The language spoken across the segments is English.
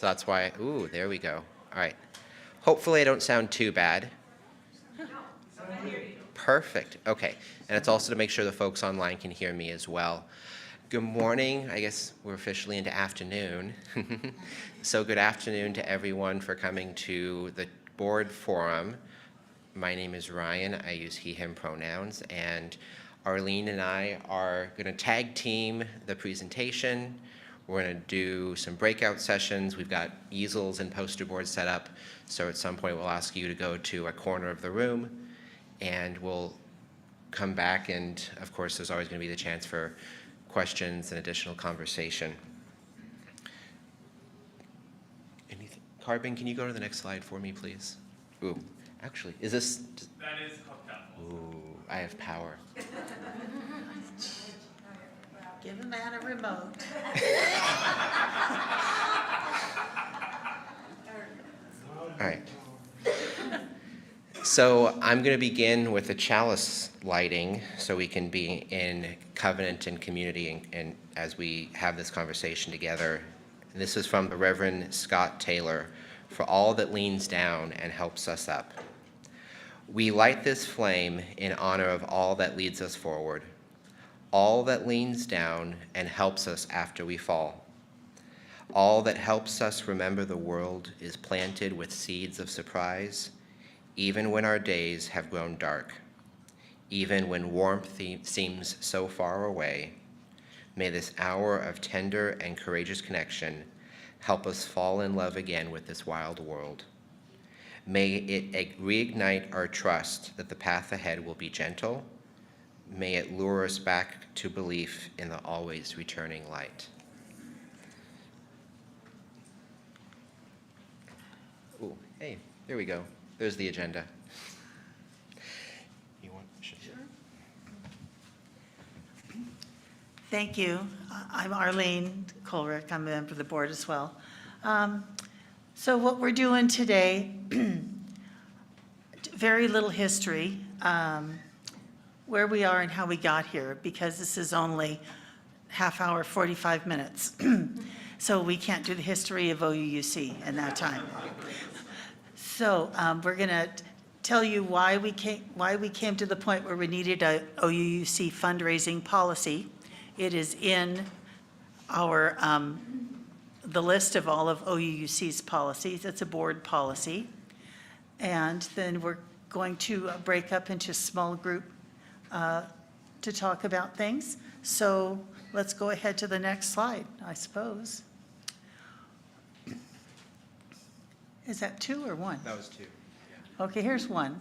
So that's why, ooh, there we go. All right. Hopefully I don't sound too bad. Perfect. Okay. And it's also to make sure the folks online can hear me as well. Good morning. I guess we're officially into afternoon. So good afternoon to everyone for coming to the board forum. My name is Ryan. I use he, him pronouns. And Arlene and I are going to tag team the presentation. We're going to do some breakout sessions. We've got easels and poster boards set up. So at some point we'll ask you to go to a corner of the room and we'll come back, and of course there's always going to be the chance for questions and additional conversation. Anything? Carbon, can you go to the next slide for me, please? Ooh, actually, is this? That is hooked up. Ooh, I have power. Give a man a remote. All right. So I'm going to begin with the chalice lighting so we can be in covenant and community and as we have this conversation together. And this is from the Reverend Scott Taylor, for all that leans down and helps us up. We light this flame in honor of all that leads us forward, all that leans down and helps us after we fall, all that helps us remember the world is planted with seeds of surprise, even when our days have grown dark, even when warmth seems so far away. May this hour of tender and courageous connection help us fall in love again with this wild world. May it reignite our trust that the path ahead will be gentle. May it lure us back to belief in the always returning light. Ooh, hey, there we go. There's the agenda. You want? Sure. Thank you. I'm Arlene Kohlrick. I'm a member of the board as well. So what we're doing today, very little history, where we are and how we got here, because this is only half hour, 45 minutes. So we can't do the history of OUUC in that time. So we're going to tell you why we came to the point where we needed a OUUC fundraising policy. It is in our the list of all of OUUC's policies. It's a board policy. And then we're going to break up into small group to talk about things. So let's go ahead to the next slide, I suppose. Is that 2 or 1? That was 2. Yeah. Okay, here's 1.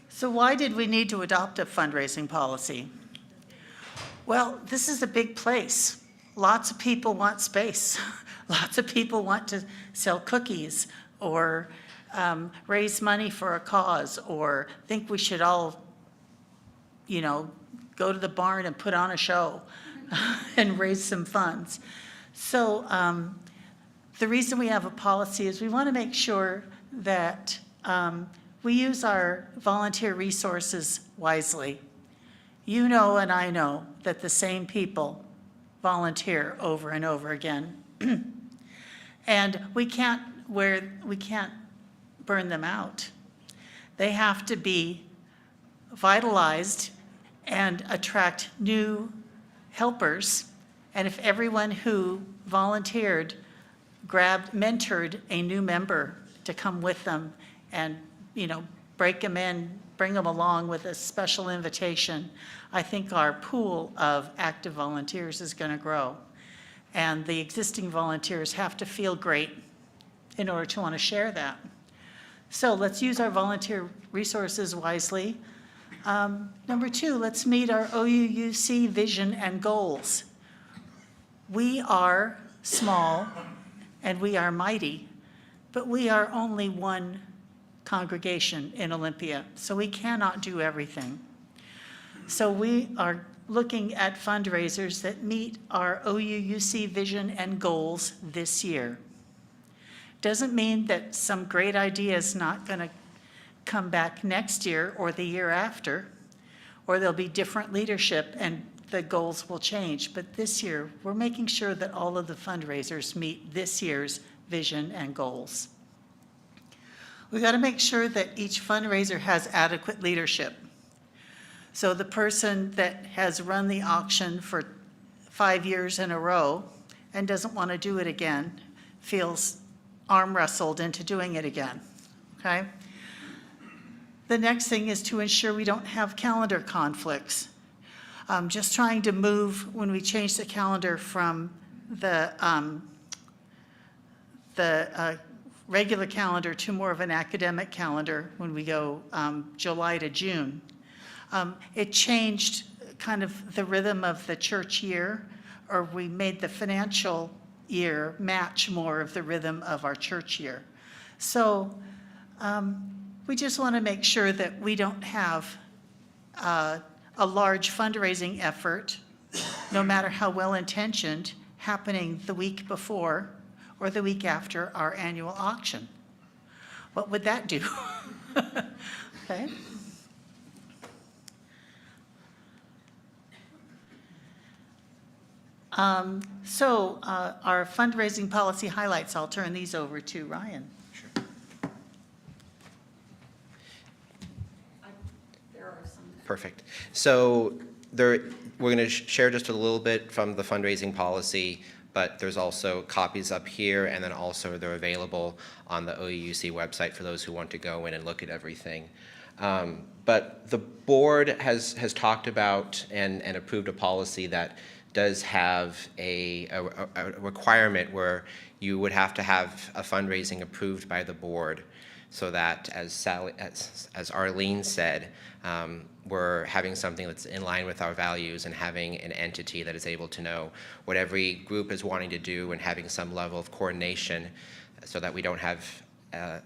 So why did we need to adopt a fundraising policy? Well, this is a big place. Lots of people want space. Lots of people want to sell cookies or raise money for a cause or think we should all, go to the barn and put on a show and raise some funds. So the reason we have a policy is we want to make sure that we use our volunteer resources wisely. You know and I know that the same people volunteer over and over again. And we can't burn them out. They have to be vitalized and attract new helpers. And if everyone who volunteered mentored a new member to come with them and, break them in, bring them along with a special invitation, I think our pool of active volunteers is going to grow. And the existing volunteers have to feel great in order to want to share that. So let's use our volunteer resources wisely. Number 2, let's meet our OUUC vision and goals. We are small and we are mighty, but we are only one congregation in Olympia, so we cannot do everything. So we are looking at fundraisers that meet our OUUC vision and goals this year. Doesn't mean that some great idea is not going to come back next year or the year after, or there'll be different leadership and the goals will change. But this year, we're making sure that all of the fundraisers meet this year's vision and goals. We got to make sure that each fundraiser has adequate leadership. So the person that has run the auction for 5 years in a row and doesn't want to do it again feels arm wrestled into doing it again, okay? The next thing is to ensure we don't have calendar conflicts. Just trying to move, when we change the calendar from the regular calendar to more of an academic calendar when we go July to June. It changed kind of the rhythm of the church year, or we made the financial year match more of the rhythm of our church year. So we just want to make sure that we don't have a large fundraising effort, no matter how well-intentioned, happening the week before or the week after our annual auction. What would that do? Okay. So our fundraising policy highlights, I'll turn these over to Ryan. Sure. There are some. Perfect. So we're going to share just a little bit from the fundraising policy, but there's also copies up here, and then also they're available on the OEUC website for those who want to go in and look at everything. But the board has talked about and approved a policy that does have a requirement where you would have to have a fundraising approved by the board, so that, as Arlene said, we're having something that's in line with our values and having an entity that is able to know what every group is wanting to do and having some level of coordination so that we don't have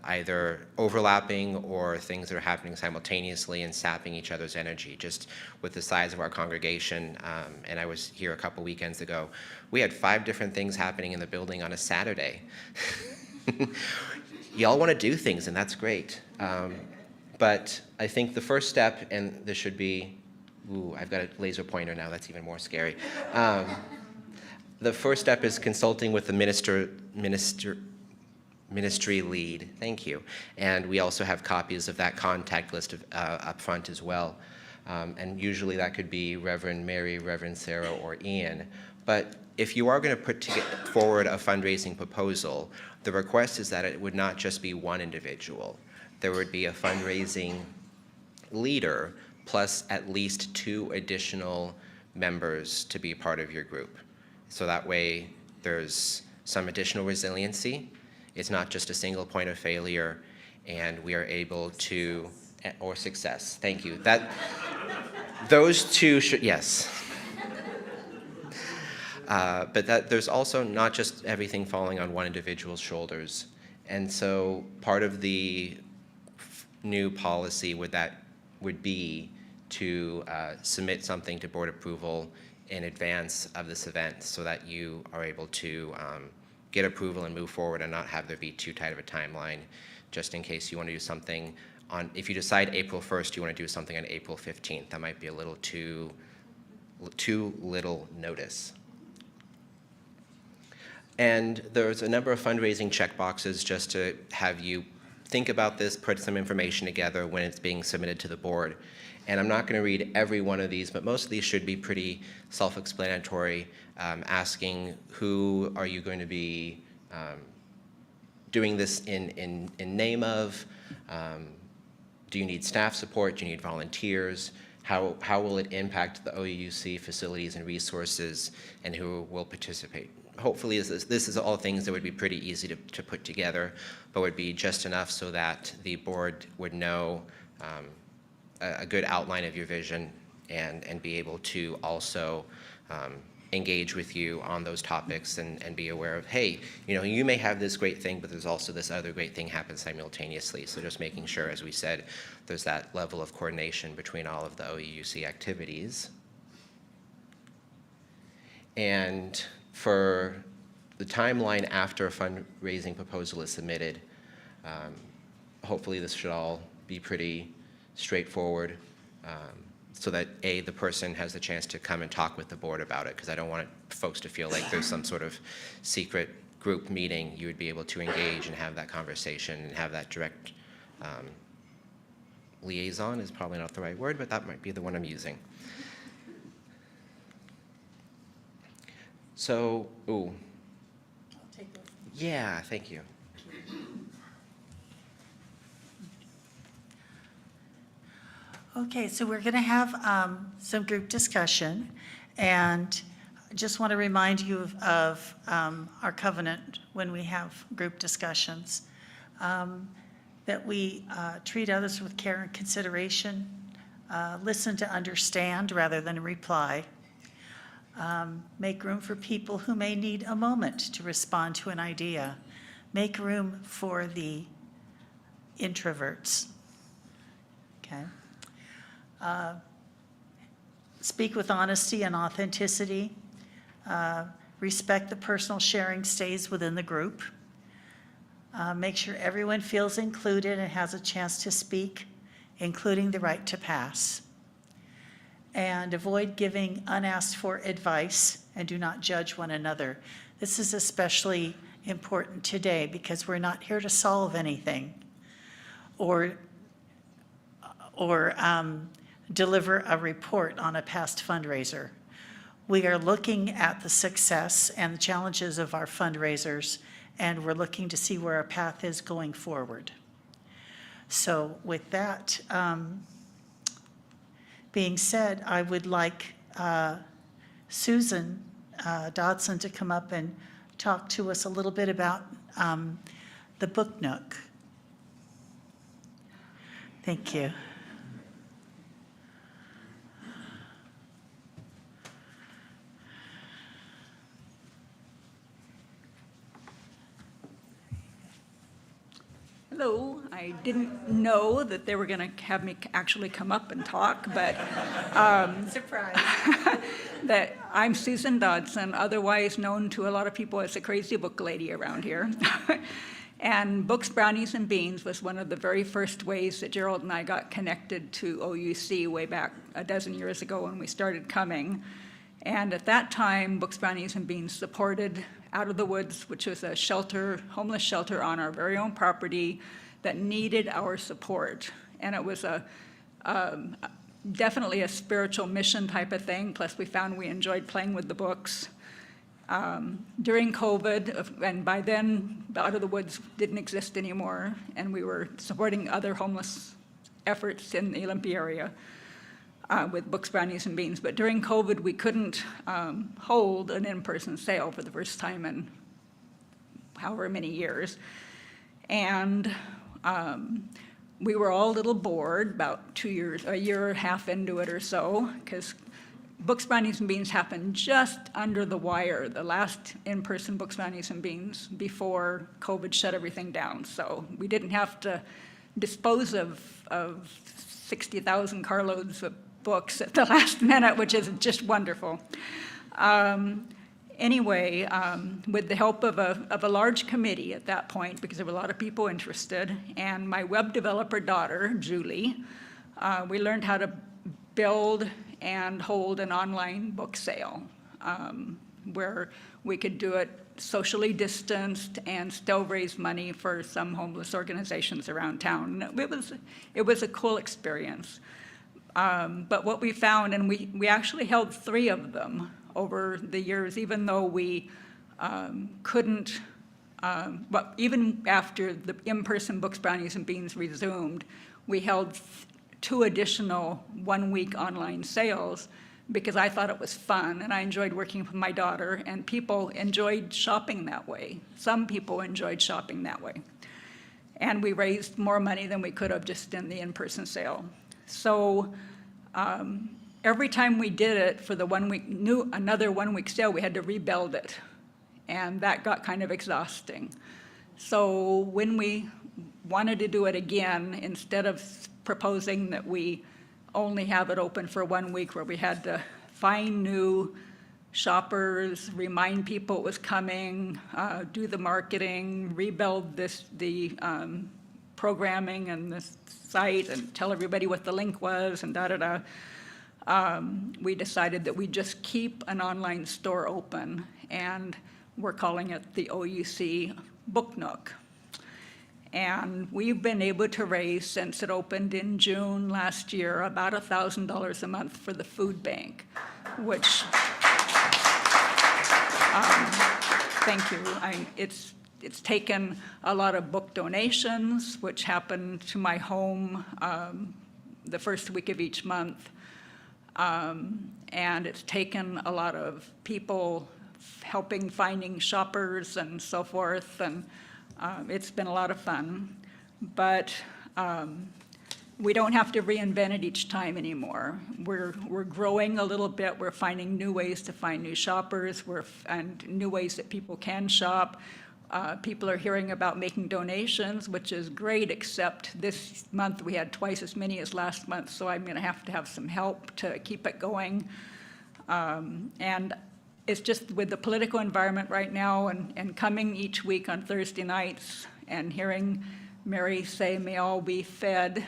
either overlapping or things that are happening simultaneously and sapping each other's energy. Just with the size of our congregation, and I was here a couple weekends ago, we had 5 different things happening in the building on a Saturday. Y'all want to do things, and that's great. But I think the first step, and this should be, I've got a laser pointer now, that's even more scary. The first step is consulting with the ministry lead, thank you. And we also have copies of that contact list up front as well. And usually that could be Reverend Mary, Reverend Sarah, or Ian. But if you are going to put forward a fundraising proposal, the request is that it would not just be one individual. There would be a fundraising leader plus at least 2 additional members to be part of your group. So that way there's some additional resiliency. It's not just a single point of failure, and we are able to, or success, thank you. Those 2 should, yes. But that there's also not just everything falling on one individual's shoulders. And so part of the new policy would be to submit something to board approval in advance of this event so that you are able to get approval and move forward and not have there be too tight of a timeline, just in case you want to do something on, if you decide April 1st, you want to do something on April 15th, that might be a little too little notice. And there's a number of fundraising checkboxes just to have you think about this, put some information together when it's being submitted to the board. And I'm not going to read every one of these, but most of these should be pretty self-explanatory, asking who are you going to be doing this in name of, do you need staff support, do you need volunteers, how will it impact the OEUC facilities and resources, and who will participate. Hopefully this is all things that would be pretty easy to put together, but would be just enough so that the board would know a good outline of your vision and be able to also engage with you on those topics and be aware of, hey, you may have this great thing, but there's also this other great thing happen simultaneously. So just making sure, as we said, there's that level of coordination between all of the OEUC activities. And for the timeline after a fundraising proposal is submitted, hopefully this should all be pretty straightforward, so that the person has the chance to come and talk with the board about it, because I don't want folks to feel like there's some sort of secret group meeting, you would be able to engage and have that conversation and have that direct liaison is probably not the right word, but that might be the one I'm using. So, ooh. I'll take those. Yeah, thank you. Okay, so we're going to have some group discussion, and I just want to remind you of our covenant when we have group discussions, that we treat others with care and consideration, listen to understand rather than reply, make room for people who may need a moment to respond to an idea, make room for the introverts, okay? Speak with honesty and authenticity. Respect the personal sharing stays within the group. Make sure everyone feels included and has a chance to speak, including the right to pass. And avoid giving unasked for advice and do not judge one another. This is especially important today because we're not here to solve anything or deliver a report on a past fundraiser. We are looking at the success and the challenges of our fundraisers, and we're looking to see where our path is going forward. So with that being said, I would like Susan Dodson to come up and talk to us a little bit about the Book Nook. Thank you. Hello, I didn't know that they were going to have me actually come up and talk, but Surprise. that I'm Susan Dodson, otherwise known to a lot of people as the crazy book lady around here. And Books, Brownies, and Beans was one of the very first ways that Gerald and I got connected to OUC way back a dozen years ago when we started coming. And at that time, Books, Brownies, and Beans supported Out of the Woods, which was a shelter, homeless shelter on our very own property that needed our support. And it was definitely a spiritual mission type of thing, plus we found we enjoyed playing with the books. During COVID, and by then, Out of the Woods didn't exist anymore, and we were supporting other homeless efforts in the Olympia area. With Books, Brownies, and Beans. But during COVID, we couldn't hold an in-person sale for the first time in however many years. And we were all a little bored about 2 years, a year and a half into it or so, because Books, Brownies, and Beans happened just under the wire, the last in-person Books, Brownies, and Beans before COVID shut everything down. So we didn't have to dispose of 60,000 carloads of books at the last minute, which is just wonderful. Anyway, with the help of a large committee at that point, because there were a lot of people interested, and my web developer daughter, Julie, we learned how to build and hold an online book sale where we could do it socially distanced and still raise money for some homeless organizations around town. It was a cool experience. But what we found, and we actually held 3 of them over the years, even though we couldn't, but even after the in-person Books, Brownies, and Beans resumed, we held 2 additional 1-week online sales because I thought it was fun and I enjoyed working with my daughter, and people enjoyed shopping that way. Some people enjoyed shopping that way. And we raised more money than we could have just in the in-person sale. So every time we did it for the 1 week, another 1 week sale, we had to rebuild it. And that got kind of exhausting. So when we wanted to do it again, instead of proposing that we only have it open for 1 week where we had to find new shoppers, remind people it was coming, do the marketing, rebuild the programming and the site and tell everybody what the link was and da-da-da. we decided that we just keep an online store open, and we're calling it the OUC Book Nook. And we've been able to raise, since it opened in June last year, about $1,000 a month for the food bank, which, thank you. It's taken a lot of book donations, which happen to my home the first week of each month. And it's taken a lot of people helping finding shoppers and so forth, and it's been a lot of fun. But we don't have to reinvent it each time anymore. We're growing a little bit. We're finding new ways to find new shoppers, and new ways that people can shop. People are hearing about making donations, which is great, except this month we had twice as many as last month, so I'm going to have some help to keep it going. And it's just with the political environment right now, and coming each week on Thursday nights and hearing Mary say, "May all be fed."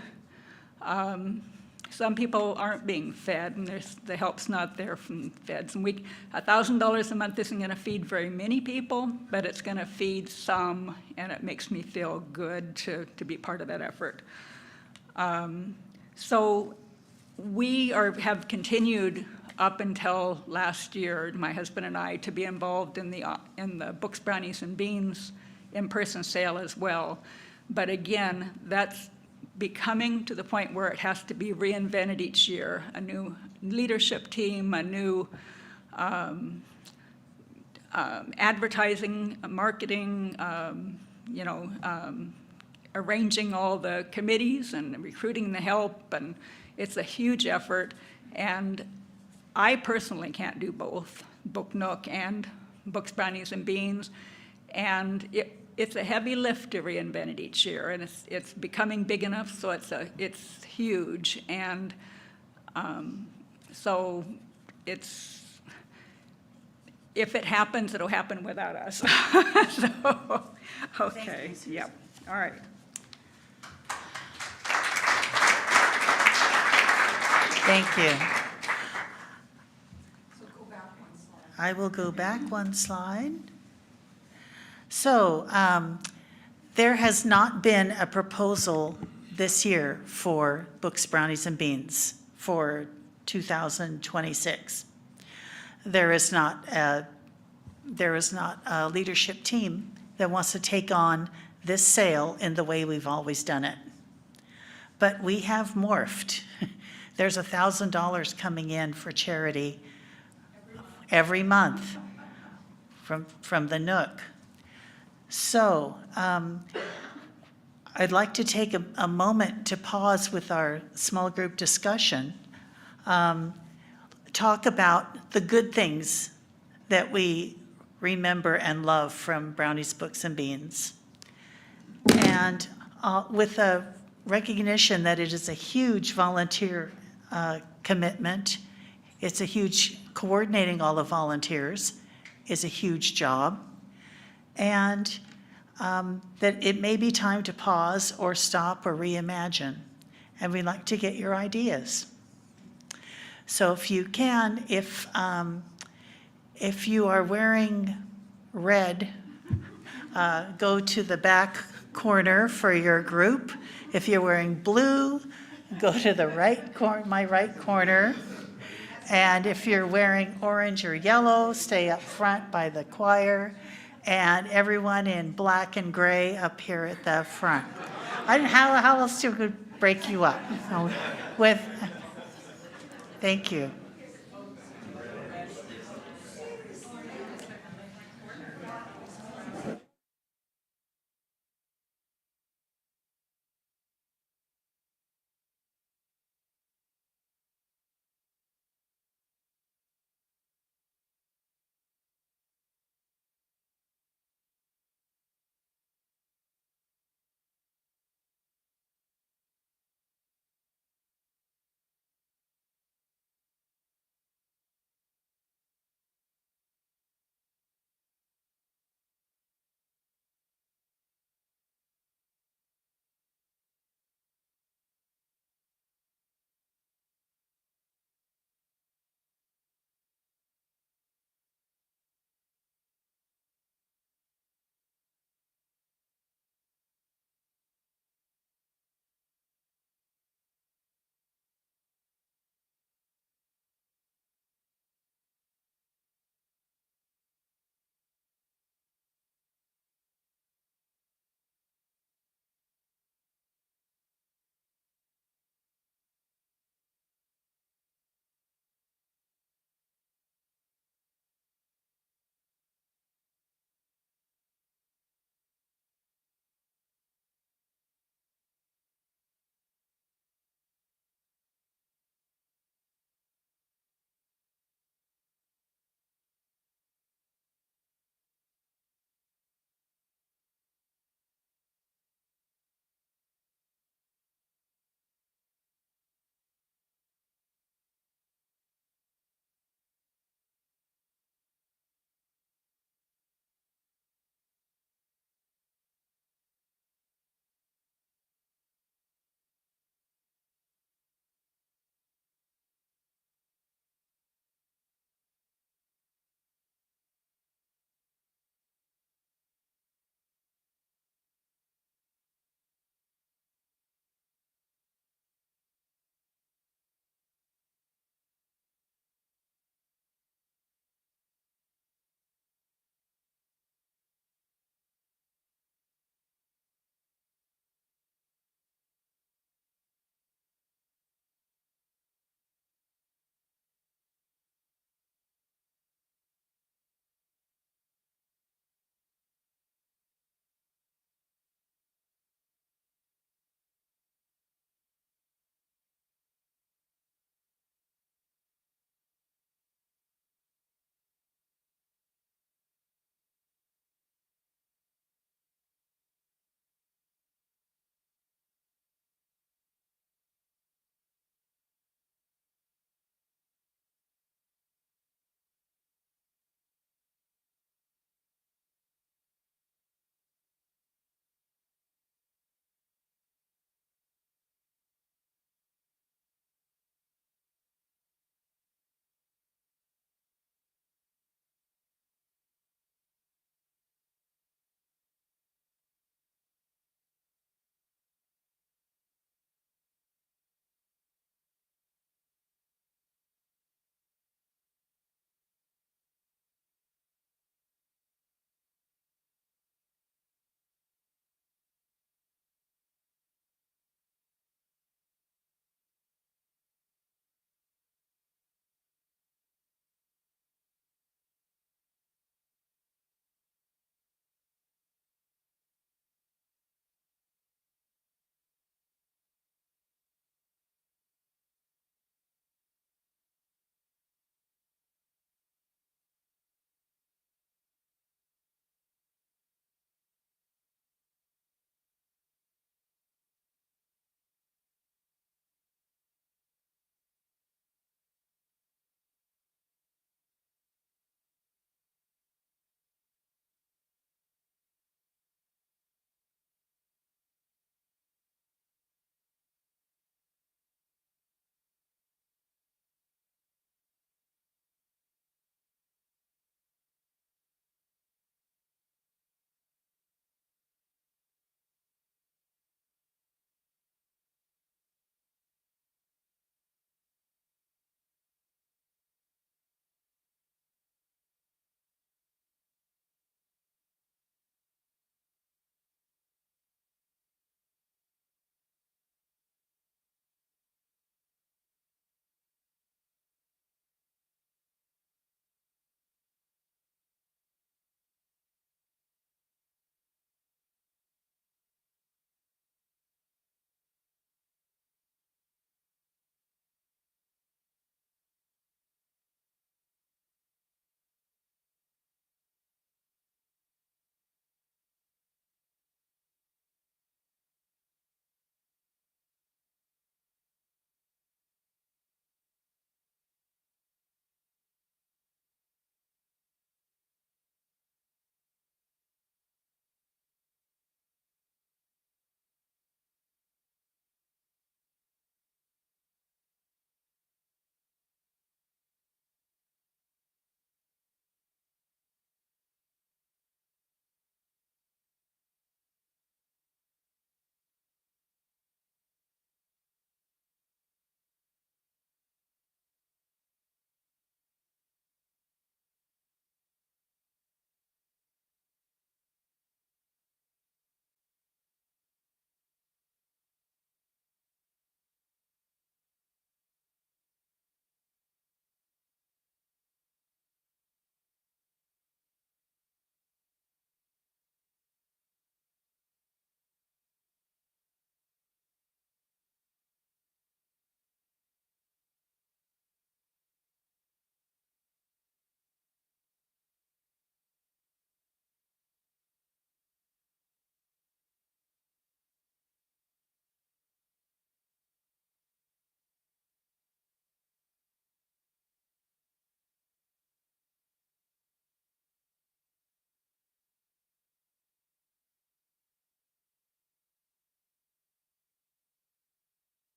Some people aren't being fed, and the help's not there from feds. And $1,000 a month isn't going to feed very many people, but it's going to feed some, and it makes me feel good to be part of that effort. So we have continued up until last year, my husband and I, to be involved in the Books, Brownies, and Beans in-person sale as well. But again, that's becoming to the point where it has to be reinvented each year. A new leadership team, a new advertising, marketing, arranging all the committees and recruiting the help, and it's a huge effort. And I personally can't do both, Book Nook and Books, Brownies, and Beans. And it's a heavy lift to reinvent it each year, and it's becoming big enough, so it's huge. And so if it happens, it'll happen without us. So, okay, yep, all right. Thank you. I will go back one slide. So there has not been a proposal this year for Books, Brownies, and Beans for 2026. There is not a leadership team that wants to take on this sale in the way we've always done it. But we have morphed. There's $1,000 coming in for charity every month from the Nook. So I'd like to take a moment to pause with our small group discussion, talk about the good things that we remember and love from Brownies, Books, and Beans. And with a recognition that it is a huge volunteer commitment, it's a huge, coordinating all the volunteers is a huge job. And that it may be time to pause or stop or reimagine. And we'd like to get your ideas. So if you can, if you are wearing red, go to the back corner for your group. If you're wearing blue, go to the right corner, my right corner. And if you're wearing orange or yellow, stay up front by the choir. And everyone in black and gray up here at the front. How else do we break you up? Thank you.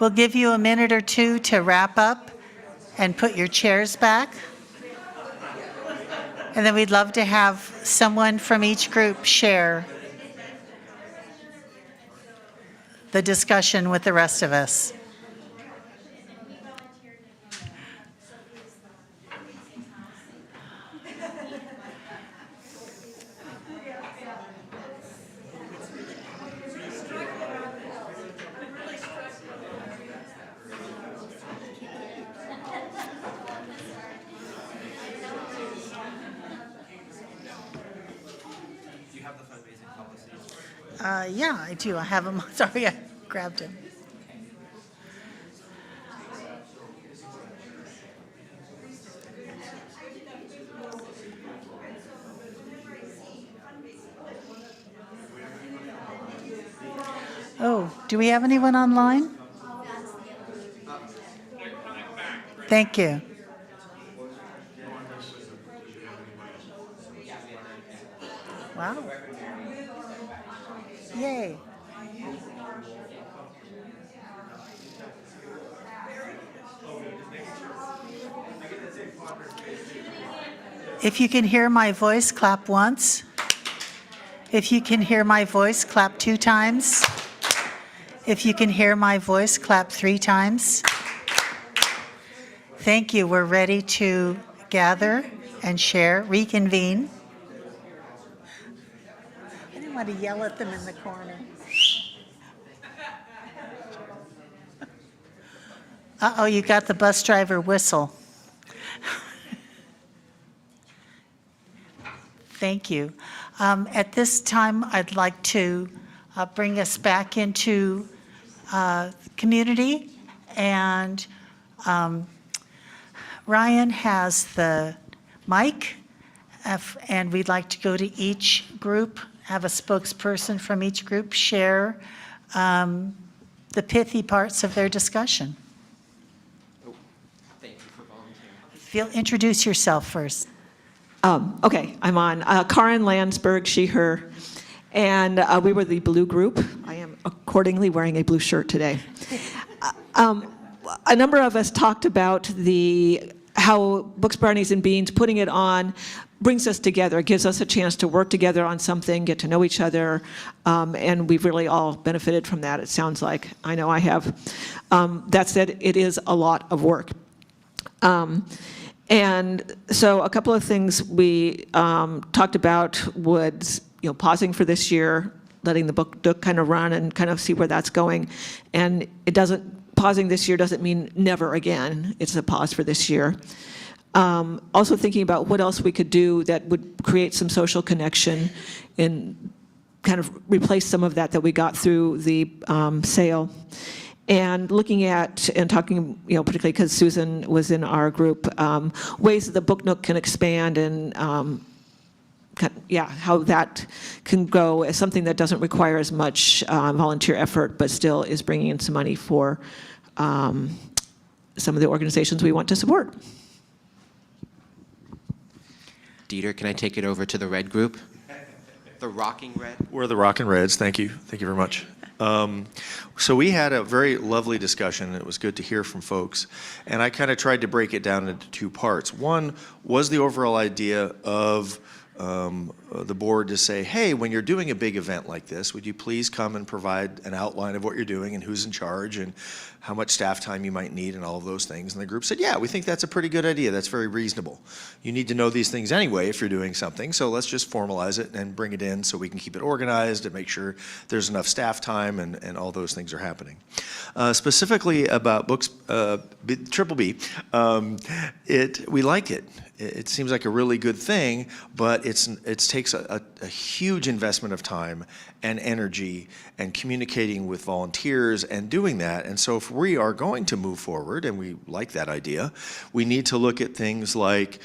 We'll give you a minute or two to wrap up and put your chairs back. And then we'd love to have someone from each group share the discussion with the rest of us. Yeah, I do. I have them. Sorry, I grabbed him. Oh, do we have anyone online? Thank you. Wow. Yay. If you can hear my voice, clap once. If you can hear my voice, clap 2 times. If you can hear my voice, clap 3 times. Thank you. We're ready to gather and share, reconvene. I didn't want to yell at them in the corner. Uh-oh, you got the bus driver whistle. Thank you. At this time, I'd like to bring us back into community. And Ryan has the mic, and we'd like to go to each group, have a spokesperson from each group share the pithy parts of their discussion. Thank you for volunteering. Introduce yourself first. Okay, I'm on. Karen Landsberg, she, her, and we were the blue group. I am accordingly wearing a blue shirt today. A number of us talked about how Books, Brownies, and Beans, putting it on, brings us together. It gives us a chance to work together on something, get to know each other, and we've really all benefited from that, it sounds like. I know I have. That said, it is a lot of work. And so a couple of things we talked about was, pausing for this year, letting the book kind of run and kind of see where that's going. And pausing this year doesn't mean never again. It's a pause for this year. Also thinking about what else we could do that would create some social connection and kind of replace some of that we got through the sale. And looking at and talking, particularly because Susan was in our group, ways that the Book Nook can expand and how that can go as something that doesn't require as much volunteer effort, but still is bringing in some money for some of the organizations we want to support. Dieter, can I take it over to the red group? The Rocking Red? We're the Rockin' Reds. Thank you. Thank you very much. So we had a very lovely discussion. It was good to hear from folks. And I kind of tried to break it down into 2 parts. One was the overall idea of the board to say, hey, when you're doing a big event like this, would you please come and provide an outline of what you're doing and who's in charge and how much staff time you might need and all of those things. And the group said, yeah, we think that's a pretty good idea. That's very reasonable. You need to know these things anyway if you're doing something, so let's just formalize it and bring it in so we can keep it organized and make sure there's enough staff time and all those things are happening. Specifically about books, Triple B, we like it. It seems like a really good thing, but it takes a huge investment of time and energy and communicating with volunteers and doing that. And so if we are going to move forward, and we like that idea, we need to look at things like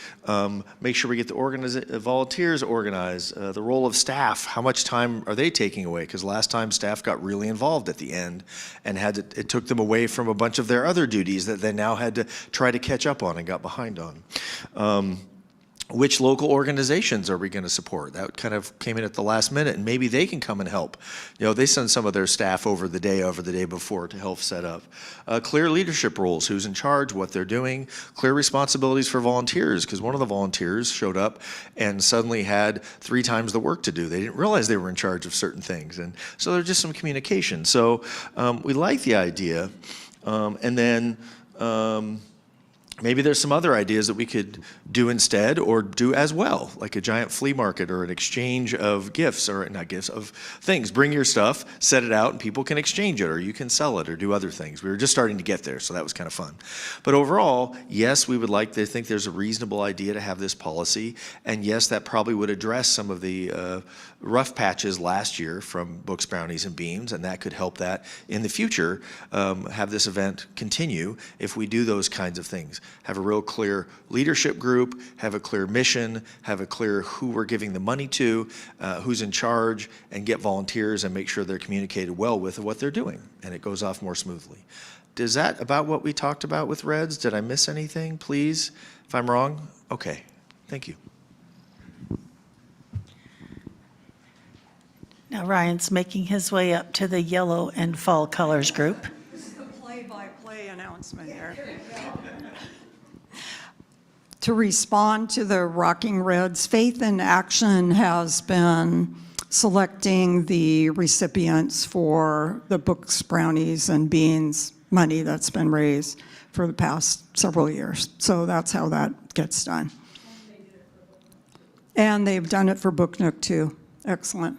make sure we get the volunteers organized, the role of staff, how much time are they taking away? Because last time staff got really involved at the end and it took them away from a bunch of their other duties that they now had to try to catch up on and got behind on. which local organizations are we going to support? That kind of came in at the last minute, and maybe they can come and help. You know, they send some of their staff over the day before to help set up. Clear leadership roles, who's in charge, what they're doing, clear responsibilities for volunteers, because one of the volunteers showed up and suddenly had 3 times the work to do. They didn't realize they were in charge of certain things, and so there's just some communication. So we like the idea, and then maybe there's some other ideas that we could do instead or do as well, like a giant flea market or an exchange of gifts, or not gifts, of things. Bring your stuff, set it out, and people can exchange it, or you can sell it or do other things. We were just starting to get there, so that was kind of fun. But overall, yes, we would like to think there's a reasonable idea to have this policy, and yes, that probably would address some of the rough patches last year from Books, Brownies, and Beams, and that could help that in the future have this event continue if we do those kinds of things. Have a real clear leadership group, have a clear mission, have a clear who we're giving the money to, who's in charge, and get volunteers and make sure they're communicated well with what they're doing, and it goes off more smoothly. Is that about what we talked about with Reds? Did I miss anything? Please, if I'm wrong, okay, thank you. Now Ryan's making his way up to the yellow and fall colors group. This is the play-by-play announcement here. To respond to the Rocking Reds, Faith in Action has been selecting the recipients for the Books, Brownies, and Beans money that's been raised for the past several years. So that's how that gets done. And they've done it for Book Nook too. Excellent.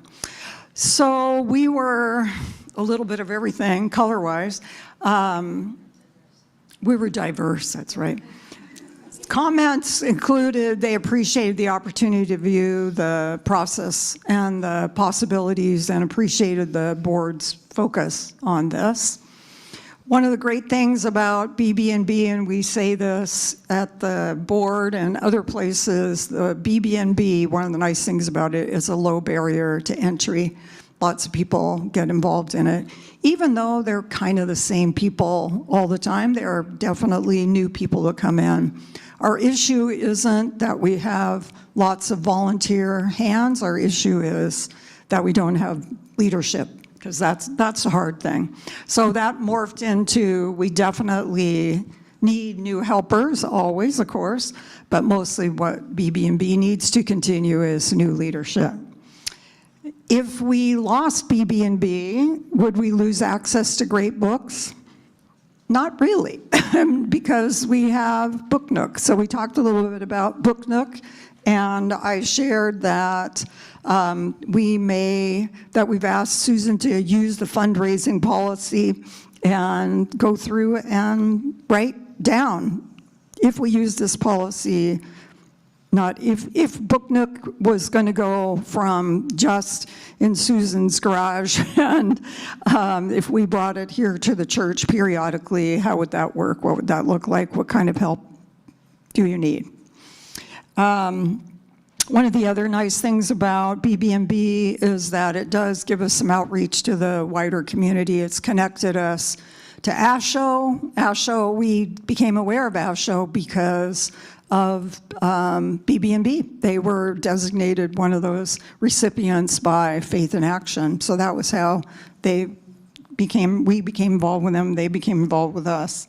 So we were a little bit of everything color-wise. We were diverse, that's right. Comments included, they appreciated the opportunity to view the process and the possibilities and appreciated the board's focus on this. One of the great things about BB&B, and we say this at the board and other places, the BB&B, one of the nice things about it is a low barrier to entry. Lots of people get involved in it. Even though they're kind of the same people all the time, there are definitely new people that come in. Our issue isn't that we have lots of volunteer hands. Our issue is that we don't have leadership, because that's a hard thing. So that morphed into, we definitely need new helpers, always, of course, but mostly what BB&B needs to continue is new leadership. If we lost BB&B, would we lose access to great books? Not really, because we have Book Nook. So we talked a little bit about Book Nook, and I shared that we've asked Susan to use the fundraising policy and go through and write down, if we use this policy, not if Book Nook was going to go from just in Susan's garage, and if we brought it here to the church periodically, how would that work? What would that look like? What kind of help do you need? One of the other nice things about BB&B is that it does give us some outreach to the wider community. It's connected us to ASHO. ASHO, we became aware of ASHO because of BB&B. They were designated one of those recipients by Faith in Action. So that was how we became involved with them, they became involved with us.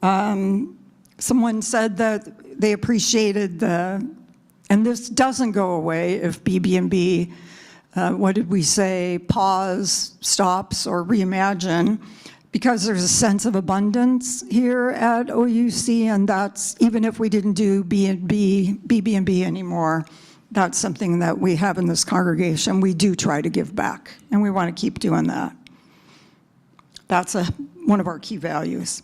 Someone said that they appreciated and this doesn't go away if BB&B, what did we say, pause, stops, or reimagine, because there's a sense of abundance here at OUC, and that's, even if we didn't do BB&B anymore, that's something that we have in this congregation. We do try to give back, and we want to keep doing that. That's one of our key values.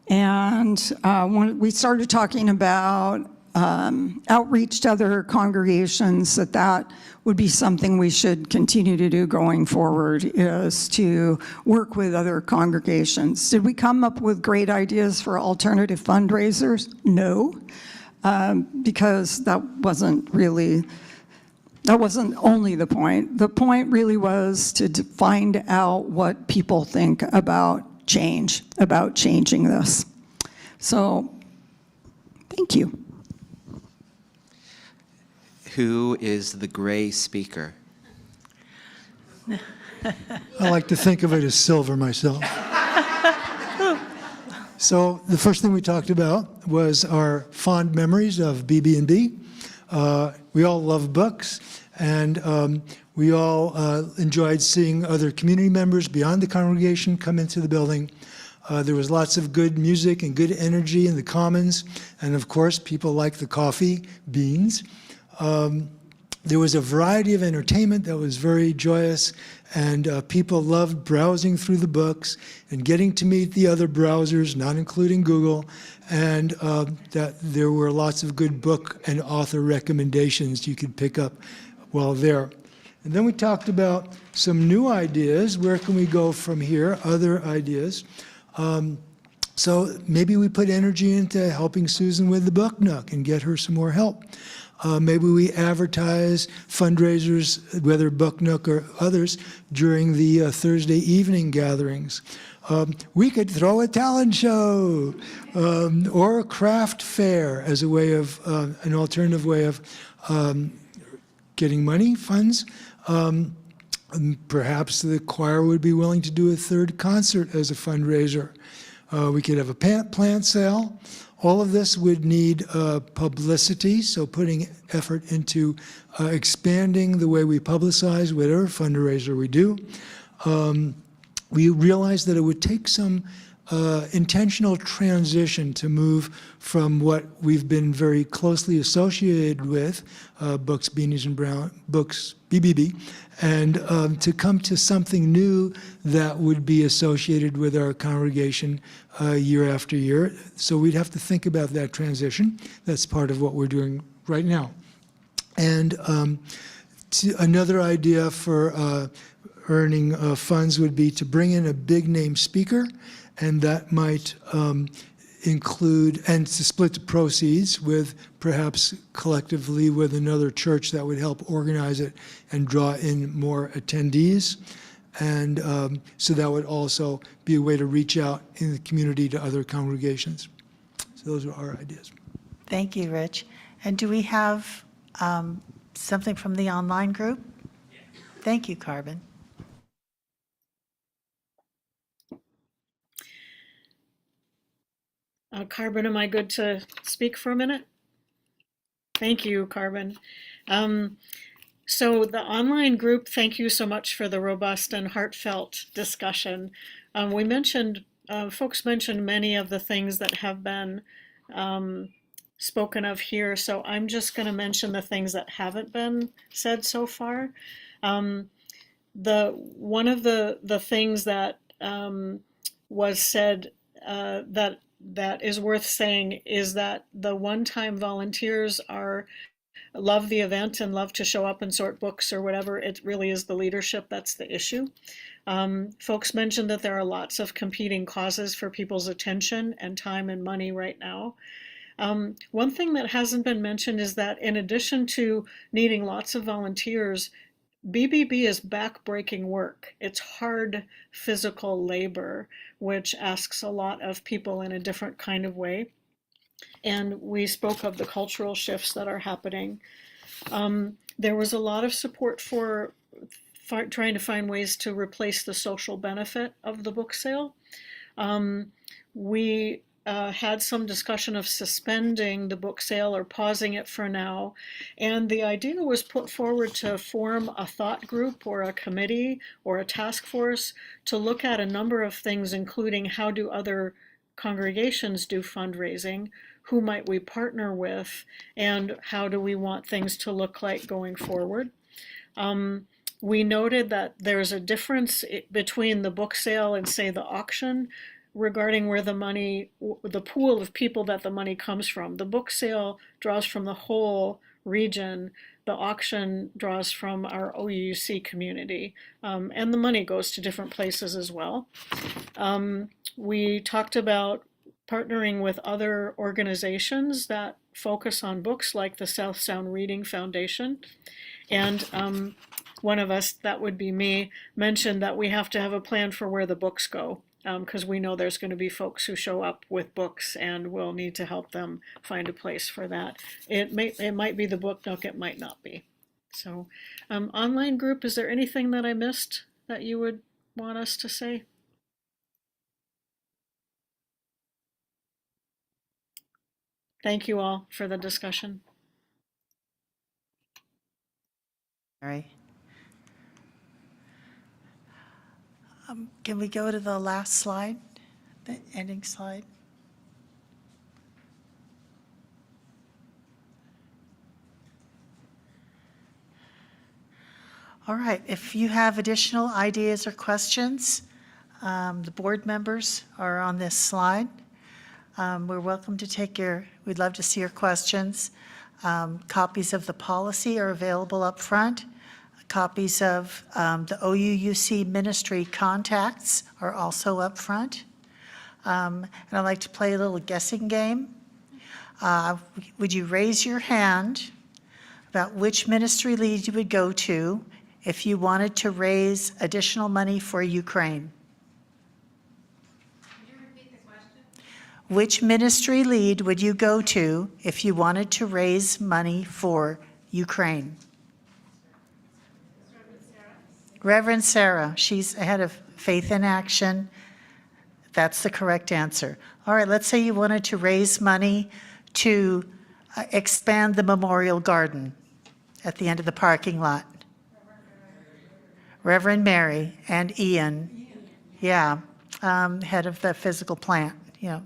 And when we started talking about outreach to other congregations, that would be something we should continue to do going forward, is to work with other congregations. Did we come up with great ideas for alternative fundraisers? No, because that wasn't only the point. The point really was to find out what people think about change, about changing this. So, thank you. Who is the gray speaker? I like to think of it as silver myself. So the first thing we talked about was our fond memories of BB&B. We all love books, and we all enjoyed seeing other community members beyond the congregation come into the building. There was lots of good music and good energy in the commons, and of course, people liked the coffee beans. There was a variety of entertainment that was very joyous, and people loved browsing through the books and getting to meet the other browsers, not including Google, and that there were lots of good book and author recommendations you could pick up while there. And then we talked about some new ideas. Where can we go from here? Other ideas. So maybe we put energy into helping Susan with the book nook and get her some more help. Maybe we advertise fundraisers, whether Book Nook or others, during the Thursday evening gatherings. We could throw a talent show or a craft fair as a way of, an alternative way of getting money, funds. Perhaps the choir would be willing to do a third concert as a fundraiser. We could have a plant sale. All of this would need publicity, so putting effort into expanding the way we publicize whatever fundraiser we do. We realized that it would take some intentional transition to move from what we've been very closely associated with, books, beanies and brown, books, BBB, and to come to something new that would be associated with our congregation year after year. So we'd have to think about that transition. That's part of what we're doing right now. And another idea for earning funds would be to bring in a big name speaker, and that might include, and to split the proceeds with perhaps collectively with another church that would help organize it and draw in more attendees. And so that would also be a way to reach out in the community to other congregations. So those are our ideas. Thank you, Rich. And do we have something from the online group? Thank you, Carbon. Carbon, am I good to speak for a minute? Thank you, Carbon. So the online group, thank you so much for the robust and heartfelt discussion. We mentioned, folks mentioned many of the things that have been spoken of here, so I'm just going to mention the things that haven't been said so far. One of the things that was said that is worth saying is that the one-time volunteers love the event and love to show up and sort books or whatever. It really is the leadership that's the issue. Folks mentioned that there are lots of competing causes for people's attention and time and money right now. One thing that hasn't been mentioned is that in addition to needing lots of volunteers, BBB is backbreaking work. It's hard physical labor, which asks a lot of people in a different kind of way. And we spoke of the cultural shifts that are happening. There was a lot of support for trying to find ways to replace the social benefit of the book sale. We had some discussion of suspending the book sale or pausing it for now. And the idea was put forward to form a thought group or a committee or a task force to look at a number of things, including how do other congregations do fundraising, who might we partner with, and how do we want things to look like going forward. We noted that there's a difference between the book sale and, say, the auction regarding where the pool of people that the money comes from. The book sale draws from the whole region. The auction draws from our OUC community, and the money goes to different places as well. We talked about partnering with other organizations that focus on books, like the South Sound Reading Foundation. And one of us, that would be me, mentioned that we have to have a plan for where the books go. because we know there's going to be folks who show up with books, and we'll need to help them find a place for that. It might be the book nook, it might not be. So, online group, is there anything that I missed that you would want us to say? Thank you all for the discussion. All right. Can we go to the last slide, the ending slide? All right, if you have additional ideas or questions, the board members are on this slide. We're welcome to we'd love to see your questions. Copies of the policy are available up front. Copies of the OUUC ministry contacts are also up front. And I'd like to play a little guessing game. Would you raise your hand about which ministry lead you would go to if you wanted to raise additional money for Ukraine? Could you repeat the question? Which ministry lead would you go to if you wanted to raise money for Ukraine? Reverend Sarah, she's head of Faith in Action. That's the correct answer. All right, let's say you wanted to raise money to expand the memorial garden at the end of the parking lot. Reverend Mary and Ian. Yeah, head of the physical plant, yeah.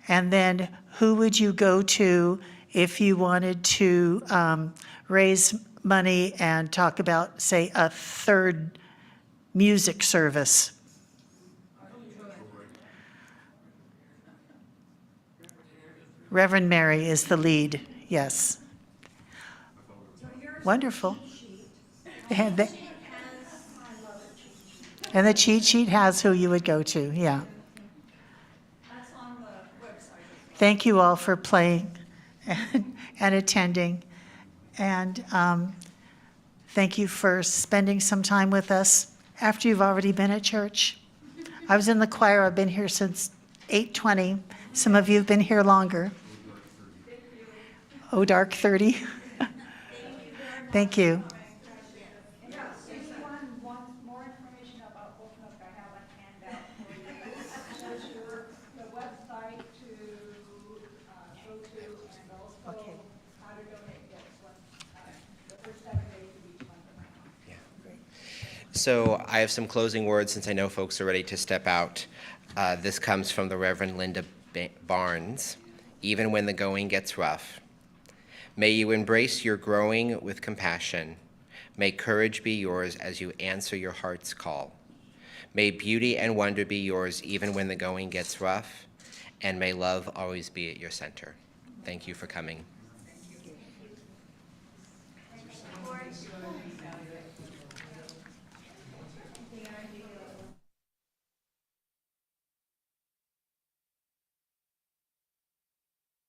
And then who would you go to if you wanted to raise money and talk about, say, a third music service? Reverend Mary is the lead, yes. Wonderful. And the cheat sheet has who you would go to, yeah. That's on the website. Thank you all for playing and attending. And thank you for spending some time with us after you've already been at church. I was in the choir. I've been here since 8:20. Some of you have been here longer. Oh, dark 30. Thank you. So I have some closing words since I know folks are ready to step out. This comes from the Reverend Linda Barnes. Even when the going gets rough, may you embrace your growing with compassion. May courage be yours as you answer your heart's call. May beauty and wonder be yours even when the going gets rough, and may love always be at your center. Thank you for coming. Thank you.